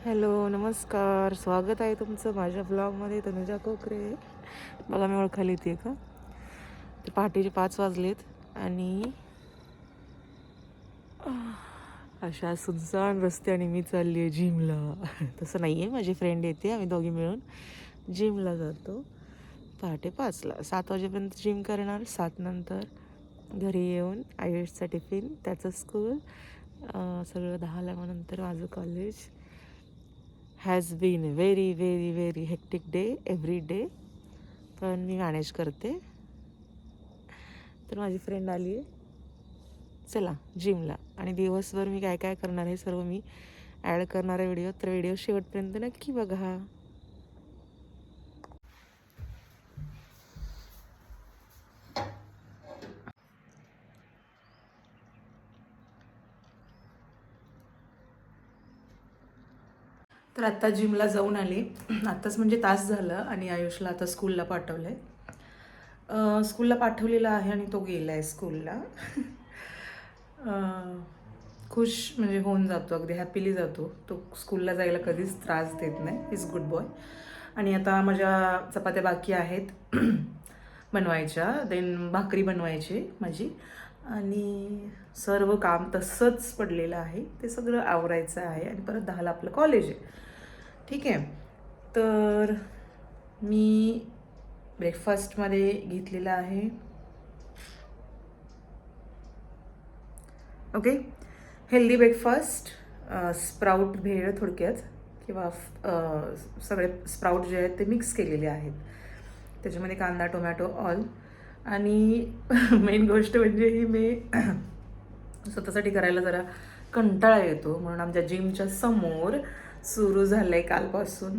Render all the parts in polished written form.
Hello नमस्कार, स्वागत आहे तुमचं माझ्या ब्लॉगमध्ये. तनुजा कोकरे. बघा मी ओळखायला येते का? ते पहाटेचे 5 वाजलेत आणि अशा सुनसान रस्त्याने मी चालली आहे जिमला. तसं नाही आहे, माझी फ्रेंड येते, आम्ही दोघी मिळून जिमला जातो. पहाटे 5ला 7 वाजेपर्यंत जिम करणार. 7 नंतर घरी येऊन आयुषचा टिफिन, त्याचं स्कूल, सगळं 10ला. मग नंतर माझं college. Has been very very very hectic day every day, पण मी मॅनेज करते. तर माझी फ्रेंड आली आहे, चला जिमला. आणि दिवसभर मी काय काय करणार आहे सर्व मी ॲड करणार आहे व्हिडिओ, तर व्हिडिओ शेवटपर्यंत नक्की बघा. तर आत्ता जिमला जाऊन आले, आत्ताच म्हणजे तास झालं. आणि आयुषला आता स्कूलला पाठवलं आहे. स्कूलला पाठवलेलं आहे आणि तो गेला आहे स्कूलला. खुश म्हणजे होऊन जातो, अगदी हॅपीली जातो तो. स्कूलला जायला कधीच त्रास देत नाही. Is good boy. आणि आता माझ्या चपात्या बाकी आहेत बनवायच्या, देन भाकरी बनवायची माझी, आणि सर्व काम तसंच पडलेलं आहे, ते सगळं आवरायचं आहे. आणि परत 10ला आपलं कॉलेज आहे. ठीक आहे. तर मी ब्रेकफास्टमध्ये घेतलेला आहे ओके हेल्दी ब्रेकफास्ट, स्प्राऊट भेळ थोडक्यात, किंवा सगळे स्प्राऊट जे आहेत ते मिक्स केलेले आहेत, त्याच्यामध्ये कांदा टोमॅटो ऑल. आणि मेन गोष्ट म्हणजे ही मी स्वतःसाठी करायला जरा कंटाळा येतो, म्हणून आमच्या जिमच्या समोर सुरू झालं आहे कालपासून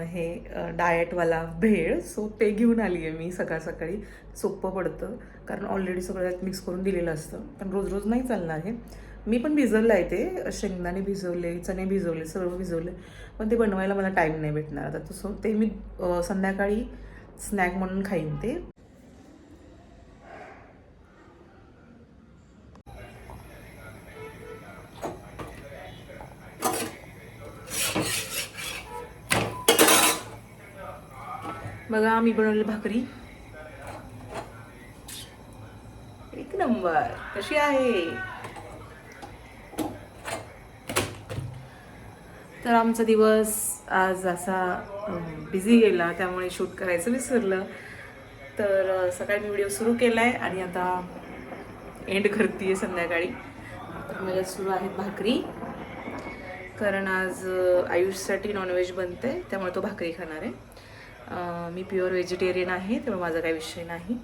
हे डाएटवाला भेळ. सो ते घेऊन आली आहे मी सकाळ सकाळी. सोपं पडतं, कारण ऑलरेडी सगळं त्यात मिक्स करून दिलेलं असतं. पण रोज रोज नाही चालणार आहे. मी पण भिजवलं आहे, ते शेंगदाणे भिजवले, चणे भिजवले, सर्व भिजवले, पण ते बनवायला मला टाईम नाही भेटणार आता. तसं ते मी संध्याकाळी स्नॅक म्हणून खाईन ते. बघा मी बनवलेली भाकरी एक नंबर. कशी आहे? तर आमचा दिवस आज असा बिझी गेला, त्यामुळे शूट करायचं विसरलं. तर सकाळी मी व्हिडिओ सुरू केला आहे आणि आता एंड करते आहे संध्याकाळी. तर माझ्या सुरू आहेत भाकरी, कारण आज आयुषसाठी नॉनव्हेज बनते, त्यामुळे तो भाकरी खाणार आहे. मी प्युअर व्हेजिटेरियन आहे, त्यामुळे माझा काही विषय नाही.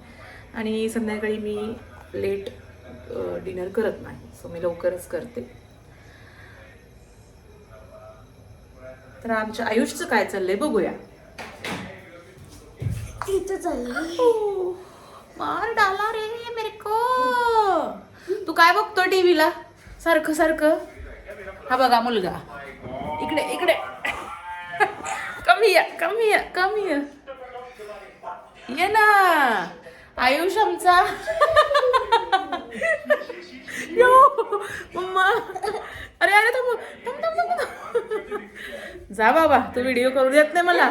आणि संध्याकाळी मी लेट डिनर करत नाही, सो मी लवकरच करते. तर आमच्या आयुषचं काय चाललंय बघूया. मार डाला रे मेरे को. तू काय बघतो टीव्हीला सारखं सारखं? हा बघा मुलगा, इकडे इकडे. कमी या ये ना आयुष आमचा. यो मम्मा, अरे अरे थांब थांब थांब थांब. जा बाबा, तू व्हिडिओ करू देत नाही मला.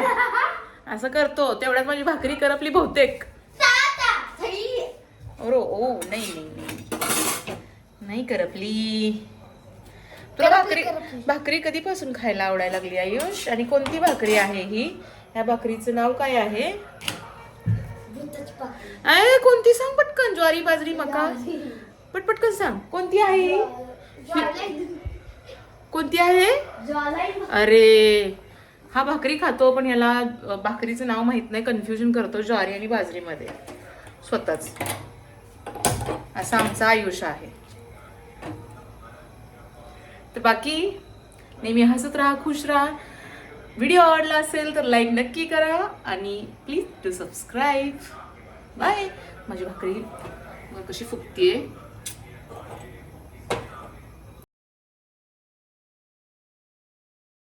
असं करतो तेवढ्यात माझी भाकरी करपली बहुतेक. ओ नाही नाही करपली. तुला भाकरी कधीपासून खायला आवडायला लागली आयुष? आणि कोणती भाकरी आहे ही? ह्या भाकरीचं नाव काय आहे? अरे कोणती सांग पटकन. ज्वारी बाजरी मका, पटकन सांग कोणती आहे. कोणती आहे? अरे हा भाकरी खातो, पण याला भाकरीचं नाव माहित नाही, कन्फ्युजन करतो ज्वारी आणि बाजरीमध्ये स्वतःच. असा आमचा आयुष आहे. तर बाकी नेहमी हसत राहा, खुश राहा. व्हिडिओ आवडला असेल तर लाईक नक्की करा आणि प्लीज टू सबस्क्राईब. बाय. माझी भाकरी कशी फुगतीये.